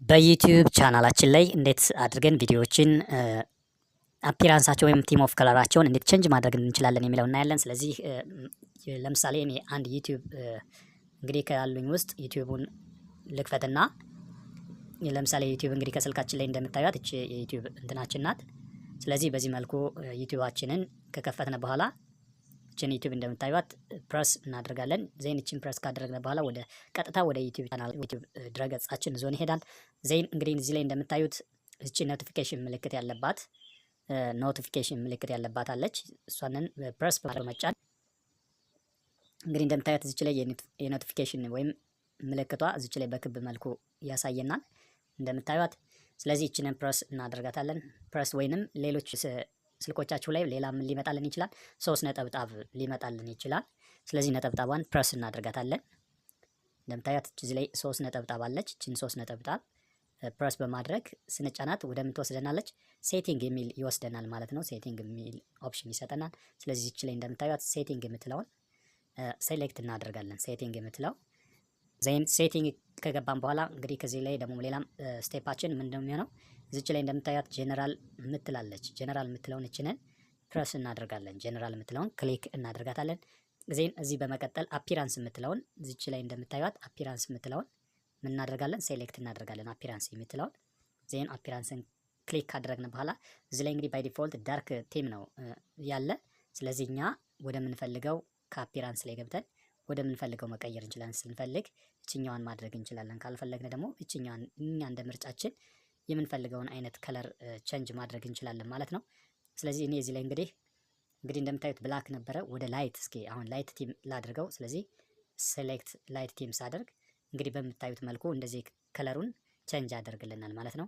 በዩቲዩብ ቻናላችን ላይ እንዴት አድርገን ቪዲዮዎችን አፒራንሳቸው ወይም ቲም ኦፍ ከለራቸውን እንዴት ቼንጅ ማድረግ እንችላለን የሚለው እናያለን። ስለዚህ ለምሳሌ እኔ አንድ ዩቲዩብ እንግዲህ ካሉኝ ውስጥ ዩቲዩቡን ልክፈትና ለምሳሌ ዩቲዩብ እንግዲህ ከስልካችን ላይ እንደምታዩት እቺ የዩቲዩብ እንትናችን ናት። ስለዚህ በዚህ መልኩ ዩቲዩባችንን ከከፈትነ በኋላ እቺን ዩቲዩብ እንደምታዩት ፕረስ እናደርጋለን። ዜን እቺን ፕረስ ካደረግነ በኋላ ወደ ቀጥታ ወደ ዩቲዩብ ቻናል ዩቲዩብ ድረገጻችን ዞን ይሄዳል። ዜን እንግዲህ እዚህ ላይ እንደምታዩት እቺ ኖቲፊኬሽን ምልክት ያለባት አለች። እሷንን ፕረስ በመጫን እንግዲህ እንደምታዩት እዚህ ላይ የኖቲፊኬሽን ወይም ምልክቷ እዚህ ላይ በክብ መልኩ ያሳየናል እንደምታዩት። ስለዚህ እቺንን ፕረስ እናደርጋታለን። ፕረስ ወይንም ሌሎች ስልኮቻችሁ ላይ ሌላ ምን ሊመጣልን ይችላል? 3 ነጠብጣብ ሊመጣልን ይችላል። ስለዚህ ነጠብጣቧን ፕረስ እናደርጋታለን። እንደምታዩት እዚህ ላይ 3 ነጠብጣብ አለች። እቺን 3 ነጠብጣብ ፕረስ በማድረግ ስንጫናት ወደ ምን ትወስደናለች? ሴቲንግ የሚል ይወስደናል ማለት ነው። ሴቲንግ የሚል ኦፕሽን ይሰጠናል። ስለዚህ እቺ ላይ እንደምታዩት ሴቲንግ የምትለውን ሴሌክት እናደርጋለን። ሴቲንግ የምትለው ዜን ሴቲንግ ከገባን በኋላ እንግዲህ ከዚህ ላይ ደግሞ ሌላም ስቴፓችን ምንድነው የሚሆነው? እዚች ላይ እንደምታዩት ጄነራል ምትላለች። ጄነራል ምትለውን እችንን ፕረስ እናደርጋለን። ጄነራል ምትለውን ክሊክ እናደርጋታለን። ዜን እዚህ በመቀጠል አፒራንስ ምትለውን እዚች ላይ እንደምታዩት አፒራንስ ምትለውን ምን እናደርጋለን? ሴሌክት እናደርጋለን አፒራንስ የምትለውን። ዜን አፒራንስን ክሊክ ካደረግን በኋላ እዚህ ላይ እንግዲህ ባይ ዲፎልት ዳርክ ቲም ነው ያለ። ስለዚህ እኛ ወደምንፈልገው ከአፒራንስ ላይ ገብተን ወደምንፈልገው መቀየር እንችላለን። ስንፈልግ እችኛዋን ማድረግ እንችላለን። ካልፈለግን ደግሞ እችኛዋን እኛ እንደ ምርጫችን የምንፈልገውን አይነት ከለር ቼንጅ ማድረግ እንችላለን ማለት ነው። ስለዚህ እኔ እዚህ ላይ እንግዲህ እንደምታዩት ብላክ ነበረ ወደ ላይት፣ እስኪ አሁን ላይት ቲም ላድርገው። ስለዚህ ሴሌክት ላይት ቲም ሳደርግ እንግዲህ በምታዩት መልኩ እንደዚህ ከለሩን ቼንጅ ያደርግልናል ማለት ነው።